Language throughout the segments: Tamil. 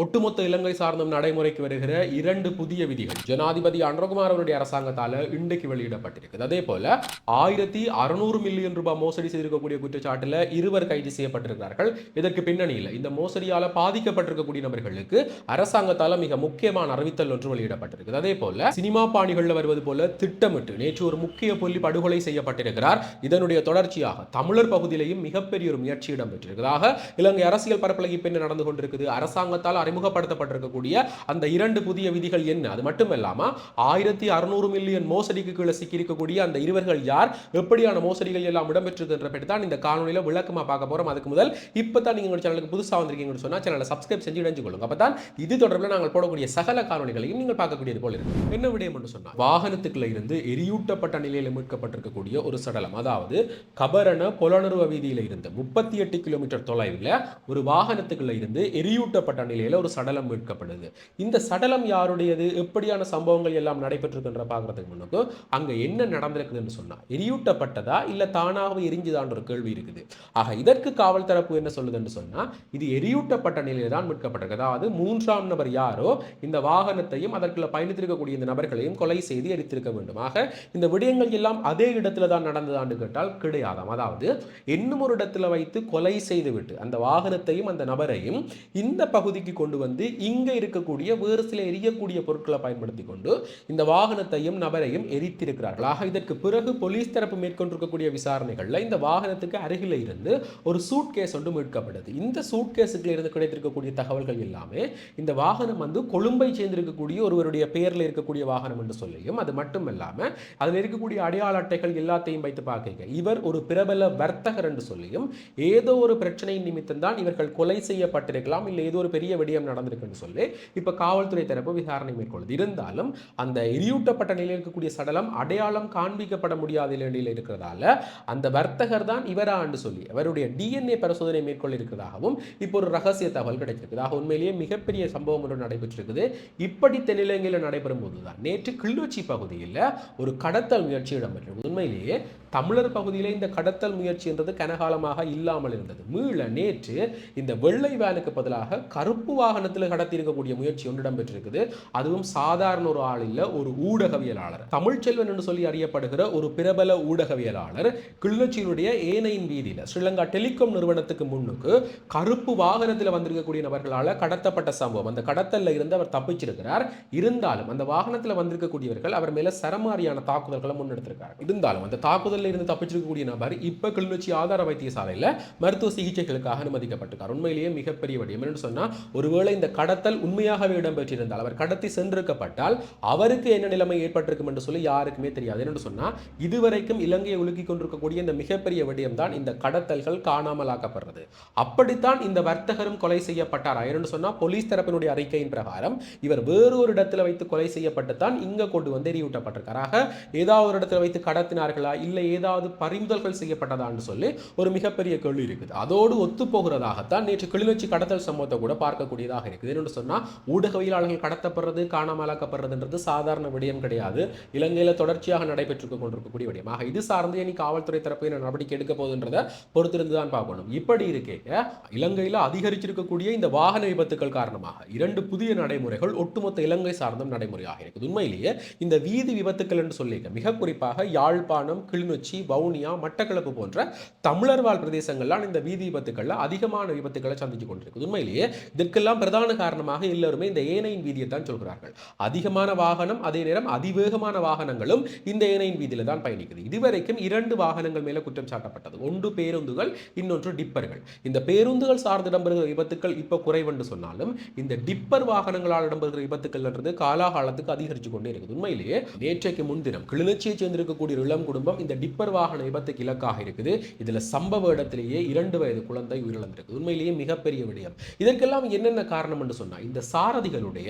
ஒட்டுமொத்த இலங்கை சார்ந்தும் நடைமுறைக்கு வருகிற 2 புதிய விதிகள் ஜனாதிபதி அனுரகுமார் அவருடைய அரசாங்கத்தால் இன்றைக்கு வெளியிடப்பட்டிருக்குது. அதே போல 1600 மில்லியன் ரூபாய் மோசடி செய்திருக்கக்கூடிய குற்றச்சாட்டில் 2 கைது செய்யப்பட்டிருக்கிறார்கள். இதற்கு பின்னணியில் இந்த மோசடியால் பாதிக்கப்பட்டிருக்கக்கூடிய நபர்களுக்கு அரசாங்கத்தால் மிக முக்கியமான அறிவித்தல் ஒன்று வெளியிடப்பட்டிருக்குது. அதே போல சினிமா பாணிகளில் வருவது போல திட்டமிட்டு நேற்று ஒரு முக்கிய புள்ளி படுகொலை செய்யப்பட்டிருக்கிறார். இதனுடைய தொடர்ச்சியாக தமிழர் பகுதியிலேயும் மிகப்பெரிய ஒரு முயற்சி இடம்பெற்றிருக்கிறதாக இலங்கை அரசியல் பரப்பலகை பின்னர் நடந்து கொண்டிருக்குது. அரசாங்கத்தால் அறிமுகப்படுத்தப்பட்டிருக்கக்கூடிய அந்த 2 புதிய விதிகள் என்ன? அது மட்டுமல்லாம 1600 மில்லியன் மோசடிக்கு கீழே சிக்கியிருக்கக்கூடிய அந்த இருவர்கள் யார், எப்படியான மோசடிகள் எல்லாம் இடம்பெற்றிருக்கின்ற பற்றி தான் இந்த காணொலியில விளக்கமா பார்க்க போறோம். அதுக்கு முதல் இப்பதான் நீங்க எங்க சேனலுக்கு புதுசா வந்திருக்கீங்கன்னு சொன்னா சேனலை சப்ஸ்கிரைப் செஞ்சு இணைஞ்சு கொள்ளுங்க. அப்பதான் இது தொடர்பில் நாங்கள் போடக்கூடிய சகல காணொலிகளையும் நீங்கள் பார்க்கக்கூடியது போல இருக்கும். என்ன விடயம் என்று சொன்னா, வாகனத்துக்குள்ள இருந்து எரியூட்டப்பட்ட நிலையில் மீட்கப்பட்டிருக்கக்கூடிய ஒரு சடலம், அதாவது கபரண பொலனருவ வீதியில இருந்து 38 கிலோமீட்டர் தொலைவில் ஒரு வாகனத்துக்குள்ள இருந்து எரியூட்டப்பட்ட நிலையில் ஒரு சடலம் மீட்கப்படுது. இந்த சடலம் யாருடையது, எப்படியான சம்பவங்கள் எல்லாம் நடைபெற்றிருக்கின்ற பார்க்கறதுக்கு முன்னுக்கு அங்க என்ன நடந்திருக்குதுன்னு சொன்னா, எரியூட்டப்பட்டதா இல்ல தானாகவே எரிஞ்சுதான் ஒரு கேள்வி இருக்குது. ஆக இதற்கு காவல் தரப்பு என்ன சொல்லுதுன்னு சொன்னா, இது எரியூட்டப்பட்ட நிலையில தான் மீட்கப்பட்டிருக்கு. அதாவது 3ஆம் நபர் யாரோ இந்த வாகனத்தையும் அதற்குள்ள பயணித்திருக்கக்கூடிய இந்த நபர்களையும் கொலை செய்து எரித்திருக்க வேண்டும். ஆக இந்த விடயங்கள் எல்லாம் அதே இடத்துல தான் நடந்ததான்னு கேட்டால் கிடையாதாம். அதாவது இன்னும் ஒரு இடத்துல வைத்து கொலை செய்துவிட்டு அந்த வாகனத்தையும் அந்த நபரையும் இந்த பகுதிக்கு கொண்டு வந்து இங்க இருக்கக்கூடிய வேறு சில எரியக்கூடிய பொருட்களை பயன்படுத்தி கொண்டு இந்த வாகனத்தையும் நபரையும் எரித்திருக்கிறார்கள். ஆக இதற்கு பிறகு போலீஸ் தரப்பு மேற்கொண்டிருக்கக்கூடிய விசாரணைகள்ல இந்த வாகனத்துக்கு அருகில இருந்து ஒரு சூட்கேஸ் ஒன்று மீட்கப்படுது. இந்த சூட்கேஸுக்குள்ள இருந்து கிடைத்திருக்கக்கூடிய தகவல்கள் எல்லாமே இந்த வாகனம் வந்து கொழும்பை சேர்ந்திருக்கக்கூடிய ஒருவருடைய பெயர்ல இருக்கக்கூடிய வாகனம் என்று சொல்லியும், அது மட்டும் இல்லாம அதில் இருக்கக்கூடிய அடையாள அட்டைகள் எல்லாத்தையும் வைத்து பார்க்க இவர் ஒரு பிரபல வர்த்தகர் என்று சொல்லியும், ஏதோ ஒரு பிரச்சனையின் நிமித்தம் தான் இவர்கள் கொலை செய்யப்பட்டிருக்கலாம், இல்லை ஏதோ ஒரு பெரிய விடயம் நடந்திருக்குன்னு சொல்லி இப்ப காவல்துறை தரப்பு விசாரணை மேற்கொள்ளுது. இருந்தாலும் அந்த எரியூட்டப்பட்ட நிலையில் இருக்கக்கூடிய சடலம் அடையாளம் காண்பிக்கப்பட முடியாத நிலையில் இருக்கிறதால அந்த வர்த்தகர் தான் இவரான்னு சொல்லி அவருடைய டிஎன்ஏ பரிசோதனை மேற்கொள்ள இருக்கிறதாகவும் இப்போ ஒரு ரகசிய தகவல் கிடைச்சிருக்கு. ஆக உண்மையிலேயே மிகப்பெரிய சம்பவம் ஒன்று நடைபெற்றிருக்குது. இப்படி தென்னிலங்கையில் நடைபெறும் போதுதான் நேற்று கிளிநொச்சி பகுதியில் ஒரு கடத்தல் முயற்சி இடம்பெற்றது. உண்மையிலேயே தமிழர் பகுதியில் இந்த கடத்தல் முயற்சி என்றது கனகாலமாக இல்லாமல் இருந்தது. மீள நேற்று இந்த வெள்ளை வேனுக்கு பதிலாக கருப்பு வாகனத்தில் கடத்தி இருக்கக்கூடிய முயற்சி ஒன்று இடம்பெற்றிருக்குது. அதுவும் சாதாரண ஒரு ஆள் இல்ல, ஒரு ஊடகவியலாளர், தமிழ்ச்செல்வன் என்று சொல்லி அறியப்படுகிற ஒரு பிரபல ஊடகவியலாளர் கிளிநொச்சியினுடைய ஏனையின் வீதியில் ஸ்ரீலங்கா டெலிகாம் நிறுவனத்துக்கு முன்னுக்கு கருப்பு வாகனத்தில் வந்திருக்கக்கூடிய நபர்களால் கடத்தப்பட்ட சம்பவம். அந்த கடத்தல்ல இருந்து அவர் தப்பிச்சிருக்கிறார். இருந்தாலும் அந்த வாகனத்தில் வந்திருக்கக்கூடியவர்கள் அவர் மேல சரமாரியான தாக்குதல்களை முன்னெடுத்திருக்கார். இருந்தாலும் அந்த தாக்குதலில் இருந்து தப்பிச்சிருக்கக்கூடிய நபர் இப்ப கிளிநொச்சி ஆதார வைத்தியசாலையில் மருத்துவ சிகிச்சைகளுக்காக அனுமதிக்கப்பட்டிருக்கார். உண்மையிலேயே மிகப்பெரிய விடயம் என்று சொன்னா, ஒருவேளை இந்த கடத்தல் உண்மையாகவே இடம்பெற்றிருந்தால், அவர் கடத்தி சென்றிருக்கப்பட்டால் அவருக்கு என்ன நிலைமை ஏற்பட்டிருக்கும் என்று சொல்லி யாருக்குமே தெரியாது. என்று சொன்னா, இதுவரைக்கும் இலங்கையை உலுக்கிக் கொண்டிருக்கக்கூடிய இந்த மிகப்பெரிய விடயம் தான் இந்த கடத்தல்கள் காணாமலாக்கப்படுறது. அப்படித்தான் இந்த வர்த்தகரும் கொலை செய்யப்பட்டார். என்று சொன்னா, போலீஸ் தரப்பினுடைய அறிக்கையின் பிரகாரம் இவர் வேறு ஒரு இடத்துல வைத்து கொலை செய்யப்பட்டு தான் இங்க கொண்டு வந்து எரியூட்டப்பட்டிருக்காராக. ஏதாவது ஒரு இடத்துல வைத்து கடத்தினார்களா, இல்லை ஏதாவது பறிமுதல்கள் செய்யப்பட்டதான்னு சொல்லி ஒரு மிகப்பெரிய கேள்வி இருக்குது. அதோடு ஒத்து போகிறதாகத்தான் நேற்று கிளிநொச்சி கடத்தல் சம்பவத்தை கூட பார்க்கக்கூடியதாக இருக்குது. என்று சொன்னா, ஊடகவியலாளர்கள் கடத்தப்படுறது, காணாமலாக்கப்படுறதுன்றது சாதாரண விடயம் கிடையாது. இலங்கையில தொடர்ச்சியாக நடைபெற்று கொண்டிருக்கக்கூடிய விடயமாக இது சார்ந்து இனி காவல்துறை தரப்பு நடவடிக்கை எடுக்க போகுதுன்றதை பொறுத்திருந்து தான் பார்க்கணும். இப்படி இருக்கேங்க இலங்கையில அதிகரிச்சிருக்கக்கூடிய இந்த வாகன விபத்துக்கள் காரணமாக 2 புதிய நடைமுறைகள் ஒட்டுமொத்த இலங்கை சார்ந்தும் நடைமுறையாக இருக்குது. உண்மையிலேயே இந்த வீதி விபத்துக்கள் என்று சொல்லி மிக குறிப்பாக யாழ்ப்பாணம், கிளிநொச்சி, வவுனியா, மட்டக்களப்பு போன்ற தமிழர் வாழ் பிரதேசங்கள்லாம் இந்த வீதி விபத்துக்கள்ல அதிகமான விபத்துக்களை சந்திச்சு கொண்டிருக்கு. உண்மையிலேயே இதற்கெல்லாம் பிரதான காரணமாக எல்லாருமே இந்த ஏனையின் வீதியை தான் சொல்கிறார்கள். அதிகமான வாகனம், அதே நேரம் அதிவேகமான வாகனங்களும் இந்த ஏனையின் வீதியில தான் பயணிக்குது. இதுவரைக்கும் 2 வாகனங்கள் மேல குற்றம் சாட்டப்பட்டது. ஒன்று பேருந்துகள், இன்னொன்று டிப்பர்கள். இந்த பேருந்துகள் சார்ந்து இடம்பெறுகிற விபத்துக்கள் இப்ப குறைவென்று சொன்னாலும் இந்த டிப்பர் வாகனங்களால் இடம்பெறுகிற விபத்துக்கள் என்றது காலாகாலத்துக்கு அதிகரிச்சு கொண்டே இருக்குது. உண்மையிலேயே நேற்றைக்கு முன்தினம் கிளிநொச்சியை சேர்ந்திருக்கக்கூடிய இளம் குடும்பம் இந்த டிப்பர் வாகன விபத்துக்கு இலக்காக இருக்குது. இதுல சம்பவ இடத்திலேயே 2 வயது குழந்தை உயிரிழந்திருக்கு. உண்மையிலேயே மிகப்பெரிய விடயம். இதற்கெல்லாம் என்னென்ன காரணம் என்று சொன்னா, இந்த சாரதிகளுடைய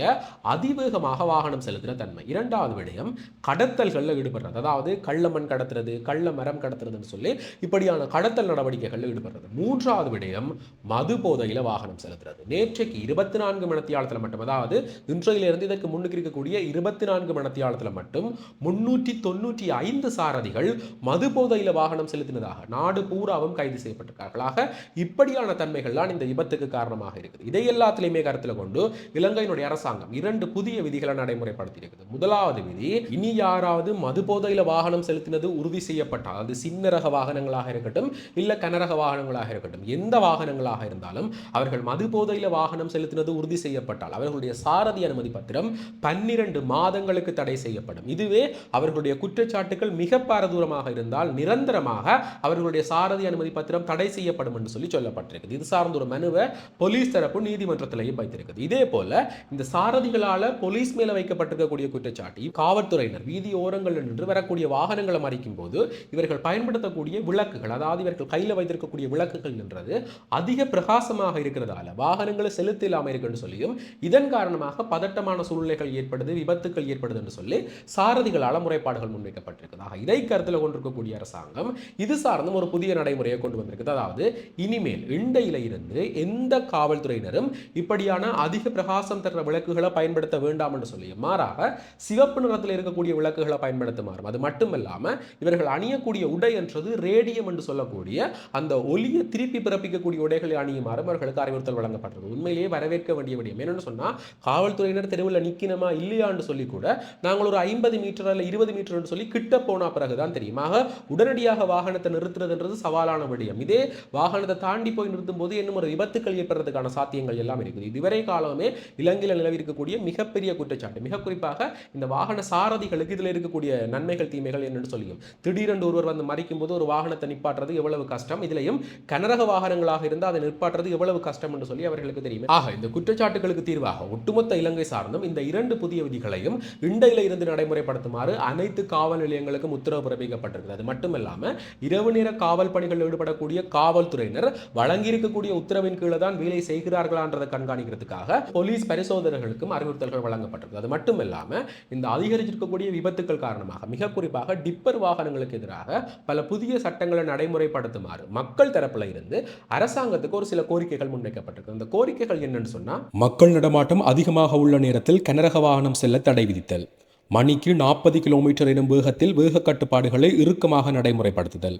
அதிவேகமாக வாகனம் செலுத்துகிற தன்மை. 2வது விடயம் கடத்தல்களில் ஈடுபடுறது, அதாவது கள்ள மண் கடத்துறது, கள்ள மரம் கடத்துறதுன்னு சொல்லி இப்படியான கடத்தல் நடவடிக்கைகளில் ஈடுபடுறது. 3வது விடயம் மது போதையில வாகனம் செலுத்துறது. நேற்றைக்கு 24 மணித்தியாலத்தில் மட்டும், அதாவது இன்றையிலிருந்து இதற்கு முன்னுக்கு இருக்கக்கூடிய 24 மணித்தியாலத்தில் மட்டும் 395 சாரதிகள் மது போதையில வாகனம் செலுத்தினதாக நாடு பூராவும் கைது செய்யப்பட்டிருக்கார்களாக. இப்படியான தன்மைகள் தான் இந்த விபத்துக்கு காரணமாக இருக்குது. இதை எல்லாத்தையும் எல்லாத்திலையுமே கருத்தில் கொண்டு இலங்கையினுடைய அரசாங்கம் 2 புதிய விதிகளை நடைமுறைப்படுத்தியிருக்கிறது. முதலாவது விதி, இனி யாராவது மது போதையில வாகனம் செலுத்தினது உறுதி செய்யப்பட்டால், அது சின்ன ரக வாகனங்களாக இருக்கட்டும் இல்ல கனரக வாகனங்களாக இருக்கட்டும், எந்த வாகனங்களாக இருந்தாலும் அவர்கள் மது போதையில வாகனம் செலுத்தினது உறுதி செய்யப்பட்டால் அவர்களுடைய சாரதி அனுமதி பத்திரம் 12 மாதங்களுக்கு தடை செய்யப்படும். இதுவே அவர்களுடைய குற்றச்சாட்டுகள் மிக பாரதூரமாக இருந்தால் நிரந்தரமாக அவர்களுடைய சாரதி அனுமதி பத்திரம் தடை செய்யப்படும் என்று சொல்லப்பட்டிருக்கிறது. இது சார்ந்த ஒரு மனுவை போலீஸ் தரப்பு நீதிமன்றத்திலேயே வைத்திருக்கிறது. இதே போல இந்த சாரதிகளால போலீஸ் மேல வைக்கப்பட்டிருக்கக்கூடிய குற்றச்சாட்டு, காவல்துறையினர் வீதி ஓரங்கள் நின்று வரக்கூடிய வாகனங்களை மறிக்கும் போது இவர்கள் பயன்படுத்தக்கூடிய விளக்குகள், அதாவது இவர்கள் கையில் வைத்திருக்கக்கூடிய விளக்குகள் என்றது அதிக பிரகாசமாக இருக்கிறதால வாகனங்களை செலுத்த இல்லாமல் இருக்குன்னு சொல்லியும் இதன் காரணமாக பதட்டமான சூழ்நிலைகள் ஏற்படுது, விபத்துக்கள் ஏற்படுது என்று சொல்லி சாரதிகளால் முறைப்பாடுகள் முன்வைக்கப்பட்டிருக்கிறது. இதை கருத்தில் கொண்டிருக்கக்கூடிய அரசாங்கம் இது சார்ந்தும் ஒரு புதிய நடைமுறையை கொண்டு வந்திருக்கிறது. அதாவது இனிமேல் இண்டையில இருந்து எந்த காவல்துறையினரும் இப்படியான அதிக பிரகாசம் தர விளக்குகளை பயன்படுத்த வேண்டாம் என்று சொல்லி மாறாக சிவப்பு நிறத்தில் இருக்கக்கூடிய விளக்குகளை பயன்படுத்துமாறும், அது மட்டுமல்லாம இவர்கள் அணியக்கூடிய உடை என்றது ரேடியம் என்று சொல்லக்கூடிய அந்த ஒலியை திருப்பி பிறப்பிக்கக்கூடிய உடைகளை அணியுமாறும் அவர்களுக்கு அறிவுறுத்தல் வழங்கப்பட்டது. உண்மையிலேயே வரவேற்க வேண்டிய விடயம். என்னன்னு சொன்னா, காவல்துறையினர் தெருவில் நிக்கணுமா இல்லையான்னு சொல்லி கூட நாங்கள் ஒரு 50 மீட்டர் அல்ல 20 மீட்டர் சொல்லி கிட்ட போன பிறகுதான் தெரியுமாக உடனடியாக வாகனத்தை நிறுத்துறதுன்றது சவாலான விடயம். இதே வாகனத்தை தாண்டி போய் நிறுத்தும் போது இன்னும் ஒரு விபத்துக்கள் ஏற்படுறதுக்கான சாத்தியங்கள் எல்லாம் இருக்குது. இதுவரை காலமே இலங்கையில் நிலவி இருக்கக்கூடிய மிகப்பெரிய குற்றச்சாட்டு, மிக குறிப்பாக இந்த வாகன சாரதிகளுக்கு இதில் இருக்கக்கூடிய நன்மைகள் தீமைகள் என்னன்னு சொல்லியும், திடீரென்று ஒருவர் வந்து மறிக்கும் போது ஒரு வாகனத்தை நிப்பாட்டுறது எவ்வளவு கஷ்டம், இதுலையும் கனரக வாகனங்களாக இருந்தால் அதை நிற்பாட்டுறது எவ்வளவு கஷ்டம் என்று சொல்லி அவர்களுக்கு தெரியும். ஆக இந்த குற்றச்சாட்டுகளுக்கு தீர்வாக ஒட்டுமொத்த இலங்கை சார்ந்தும் இந்த 2 புதிய விதிகளையும் இண்டையில இருந்து நடைமுறைப்படுத்துமாறு அனைத்து காவல் நிலையங்களுக்கும் உத்தரவு பிறப்பிக்கப்பட்டிருக்கிறது. அது மட்டுமல்லாம இரவு நேர காவல் பணிகளில் ஈடுபடக்கூடிய காவல்துறையினர் வழங்கியிருக்கக்கூடிய உத்தரவின் கீழே தான் வேலை செய்கிறார்களான்றதை கண்காணிக்கிறதுக்காக போலீஸ் பரிசோதனைகளுக்கும் அறிவுறுத்தல்கள் வழங்கப்பட்டிருக்கு. அது மட்டுமல்லாம இந்த அதிகரிச்சிருக்கக்கூடிய விபத்துக்கள் காரணமாக மிக குறிப்பாக டிப்பர் வாகனங்களுக்கு எதிராக பல புதிய சட்டங்களை நடைமுறைப்படுத்துமாறு மக்கள் தரப்புல இருந்து அரசாங்கத்துக்கு ஒரு சில கோரிக்கைகள் முன்வைக்கப்பட்டிருக்கு. அந்த கோரிக்கைகள் என்னன்னு சொன்னா, மக்கள் நடமாட்டம் அதிகமாக உள்ள நேரத்தில் கனரக வாகனம் செல்ல தடை விதித்தல், மணிக்கு 40 கிலோமீட்டர் எனும் வேகத்தில் வேக கட்டுப்பாடுகளை இறுக்கமாக நடைமுறைப்படுத்துதல்,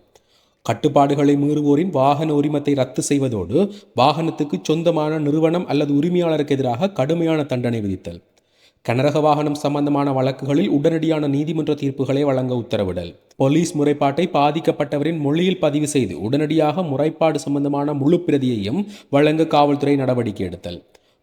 கட்டுப்பாடுகளை மீறுவோரின் வாகன உரிமத்தை ரத்து செய்வதோடு வாகனத்துக்கு சொந்தமான நிறுவனம் அல்லது உரிமையாளருக்கு எதிராக கடுமையான தண்டனை விதித்தல், கனரக வாகனம் சம்பந்தமான வழக்குகளில் உடனடியான நீதிமன்ற தீர்ப்புகளை வழங்க உத்தரவிடல், போலீஸ் முறைப்பாட்டை பாதிக்கப்பட்டவரின் மொழியில் பதிவு செய்து உடனடியாக முறைப்பாடு சம்பந்தமான முழு பிரதியையும் வழங்க காவல்துறை நடவடிக்கை எடுத்தல்,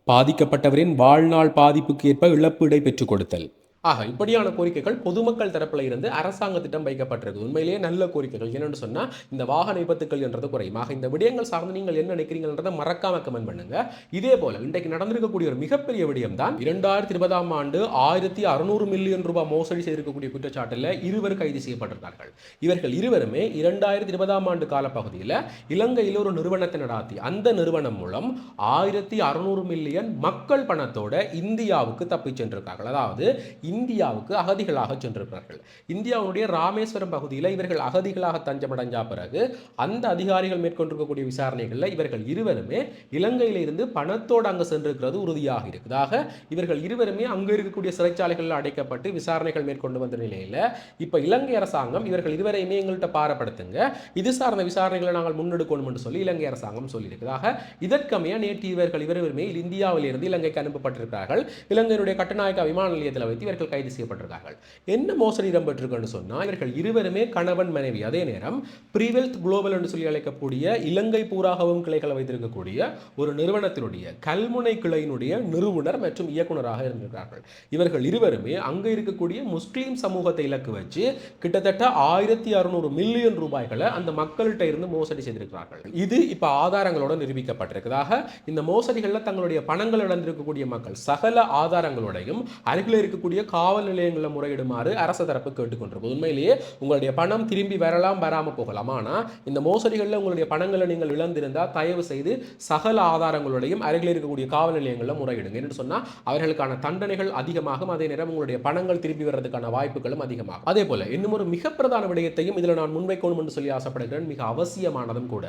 பாதிக்கப்பட்டவரின் வாழ்நாள் பாதிப்புக்கு ஏற்ப இழப்பீடை பெற்றுக் கொடுத்தல். ஆக இப்படியான கோரிக்கைகள் பொதுமக்கள் தரப்பில் இருந்து அரசாங்கத்திடம் வைக்கப்பட்டிருக்கு. உண்மையிலேயே நல்ல கோரிக்கைகள். என்னன்னு சொன்னா, இந்த வாகன விபத்துக்கள் என்றது குறையும். ஆக இந்த விடயங்கள் சார்ந்து நீங்கள் என்ன நினைக்கிறீங்கன்றதை மறக்காம கமெண்ட் பண்ணுங்க. இதே போல இன்றைக்கு நடந்திருக்கக்கூடிய ஒரு மிகப்பெரிய விடயம் தான் 2020ஆம் ஆண்டு 1600 மில்லியன் ரூபாய் மோசடி செய்திருக்கக்கூடிய குற்றச்சாட்டில் 2 கைது செய்யப்பட்டிருந்தார்கள். இவர்கள் 2 2020ஆம் ஆண்டு காலப்பகுதியில் இலங்கையில் ஒரு நிறுவனத்தை நடாத்தி அந்த நிறுவனம் மூலம் 1600 மில்லியன் மக்கள் பணத்தோட இந்தியாவுக்கு தப்பி சென்றிருக்கார்கள். அதாவது இந்தியாவுக்கு அகதிகளாக சென்றிருக்கிறார்கள். இந்தியாவுடைய ராமேஸ்வரம் பகுதியில் இவர்கள் அகதிகளாக தஞ்சமடைஞ்ச பிறகு அந்த அதிகாரிகள் மேற்கொண்டிருக்கக்கூடிய விசாரணைகளில் இவர்கள் 2 இலங்கையில இருந்து பணத்தோடு அங்கு சென்றிருக்கிறது உறுதியாக இருக்குதாக இவர்கள் 2 அங்கு இருக்கக்கூடிய சிறைச்சாலைகளில் அடைக்கப்பட்டு விசாரணைகள் மேற்கொண்டு வந்த நிலையில் இப்ப இலங்கை அரசாங்கம் இவர்கள் 2 எங்கள்கிட்ட பாரப்படுத்துங்க, இது சார்ந்த விசாரணைகளை நாங்கள் முன்னெடுக்கணும் என்று சொல்லி இலங்கை அரசாங்கம் சொல்லியிருக்கிறதாக. இதற்கமைய நேற்று இவர்கள் 2 இந்தியாவில் இருந்து இலங்கைக்கு அனுப்பப்பட்டிருக்கிறார்கள். இலங்கையினுடைய கட்டுநாயக்க விமான நிலையத்தில் வைத்து இவர்கள் கைது செய்யப்பட்டிருக்கார்கள். என்ன மோசடி இடம்பெற்றிருக்குன்னு சொன்னா, இவர்கள் 2 கணவன் மனைவி. அதே நேரம் பிரிவெல்த் குளோபல் என்று சொல்லி அழைக்கக்கூடிய இலங்கை பூராகவும் கிளைகளை வைத்திருக்கக்கூடிய ஒரு நிறுவனத்தினுடைய கல்முனை கிளையினுடைய நிறுவனர் மற்றும் இயக்குநராக இருந்திருக்கிறார்கள். இவர்கள் 2 அங்க இருக்கக்கூடிய முஸ்லீம் சமூகத்தை இலக்கு வச்சு கிட்டத்தட்ட 1600 மில்லியன் ரூபாய்களை அந்த மக்கள்கிட்ட இருந்து மோசடி செய்திருக்கிறார்கள். இது இப்ப ஆதாரங்களோட நிரூபிக்கப்பட்டிருக்கிறதாக. இந்த மோசடிகளில் தங்களுடைய பணங்கள் இழந்திருக்கக்கூடிய மக்கள் சகல ஆதாரங்களோடையும் அருகில் இருக்கக்கூடிய காவல் நிலையங்களில் முறையிடுமாறு அரசு தரப்பு கேட்டுக்கொண்டிருக்கும். உண்மையிலேயே உங்களுடைய பணம் திரும்பி வரலாம், வராம போகலாம். ஆனால் இந்த மோசடிகளில் உங்களுடைய பணங்களை நீங்கள் இழந்திருந்தால் தயவு செய்து சகல ஆதாரங்களுடையும் அருகில் இருக்கக்கூடிய காவல் நிலையங்களில் முறையிடுங்க. என்று சொன்னால் அவர்களுக்கான தண்டனைகள் அதிகமாகும். அதே நேரம் உங்களுடைய பணங்கள் திரும்பி வர்றதுக்கான வாய்ப்புகளும் அதிகமாகும். அதே போல இன்னும் ஒரு மிக பிரதான விடயத்தையும் இதில் நான் முன்வைக்கணும் என்று சொல்லி ஆசைப்படுகிறேன். மிக அவசியமானதும் கூட.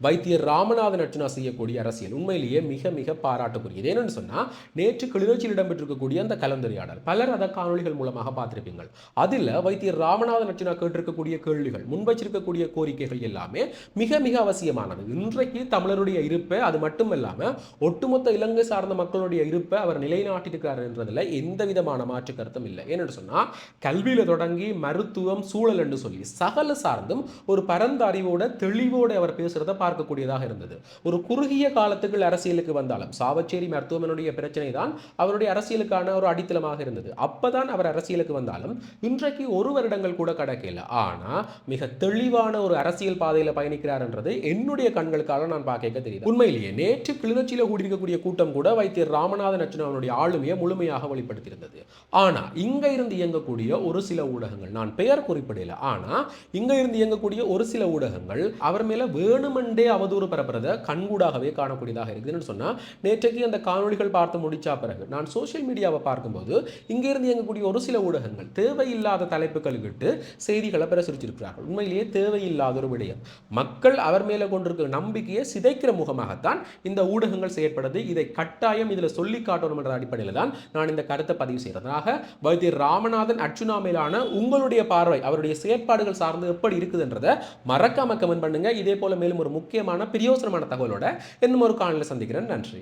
வைத்தியர் ராமநாதன் அர்ச்சுனா செய்யக்கூடிய அரசியல் உண்மையிலேயே மிக மிக பாராட்டுக்குரியது. என்னன்னு சொன்னா, நேற்று கிளிநொச்சியில் இடம்பெற்றிருக்கக்கூடிய அந்த கலந்துரையாடல் பலர் அதை காணொளிகள் மூலமாக பார்த்திருப்பீங்கள். அதில் வைத்தியர் ராமநாதன் அர்ச்சுனா கேட்டிருக்கக்கூடிய கேள்விகள், முன்வச்சிருக்கக்கூடிய கோரிக்கைகள் எல்லாமே மிக மிக அவசியமானது. இன்றைக்கு தமிழருடைய இருப்பை, அது மட்டும் இல்லாமல் ஒட்டுமொத்த இலங்கை சார்ந்த மக்களுடைய இருப்பை அவர் நிலைநாட்டியிருக்கிறார் என்றதில் எந்த விதமான மாற்று கருத்தும் இல்லை. ஏன்னு சொன்னால் கல்வியில் தொடங்கி மருத்துவம், சூழல் என்று சொல்லி சகல சார்ந்தும் ஒரு பரந்த அறிவோட தெளிவோடு அவர் பேசுறதை பார்க்கக்கூடியதாக இருந்தது. ஒரு குறுகிய காலத்துக்கு அரசியலுக்கு வந்தாலும் சாவச்சேரி மருத்துவமனுடைய பிரச்சனை தான் அவருடைய அரசியலுக்கான ஒரு அடித்தளமாக இருந்தது. அப்பதான் அவர் அரசியலுக்கு வந்தாலும் இன்றைக்கு ஒரு வருடங்கள் கூட கடக்கல. ஆனா மிக தெளிவான ஒரு அரசியல் பாதையில் பயணிக்கிறார் என்றது என்னுடைய கண்களுக்காக நான் பார்க்க தெரியுது. உண்மையிலேயே நேற்று கிளிநொச்சியில் கூடியிருக்கக்கூடிய கூட்டம் கூட வைத்தியர் ராமநாதன் அர்ச்சுனாவுடைய ஆளுமையை முழுமையாக வெளிப்படுத்தியிருந்தது. ஆனா இங்க இருந்து இயங்கக்கூடிய ஒரு சில ஊடகங்கள், நான் பெயர் குறிப்பிடல, ஆனா இங்க இருந்து இயங்கக்கூடிய ஒரு சில ஊடகங்கள் அவர் மேல வேணுமென்றே அவதூறு பரப்புறதை கண்கூடாகவே காணக்கூடியதாக இருக்குதுன்னு சொன்னா, நேற்றைக்கு அந்த காணொளிகள் பார்த்து முடிச்சா பிறகு நான் சோசியல் மீடியாவை பார்க்கும்போது இங்க இருந்து இயங்கக்கூடிய ஒரு சில ஊடகங்கள் தேவையில்லாத தலைப்புகள் விட்டு செய்திகளை பிரசுரிச்சிருக்கிறார்கள். உண்மையிலேயே தேவையில்லாத ஒரு விடயம். மக்கள் அவர் மேல கொண்டிருக்கிற நம்பிக்கையை சிதைக்கிற முகமாகத்தான் இந்த ஊடகங்கள் செயற்படுது. இதை கட்டாயம் இதில் சொல்லி காட்டணும் என்ற அடிப்படையில் தான் நான் இந்த கருத்தை பதிவு செய்கிறதாக. வைத்தியர் ராமநாதன் அர்ச்சுனா மேலான உங்களுடைய பார்வை, அவருடைய செயற்பாடுகள் சார்ந்து எப்படி இருக்குதுன்றதை மறக்காம கமெண்ட் பண்ணுங்க. இதே போல மேலும் ஒரு முக்கியமான பிரயோசனமான தகவலோட இன்னும் ஒரு காணொளியில் சந்திக்கிறேன். நன்றி.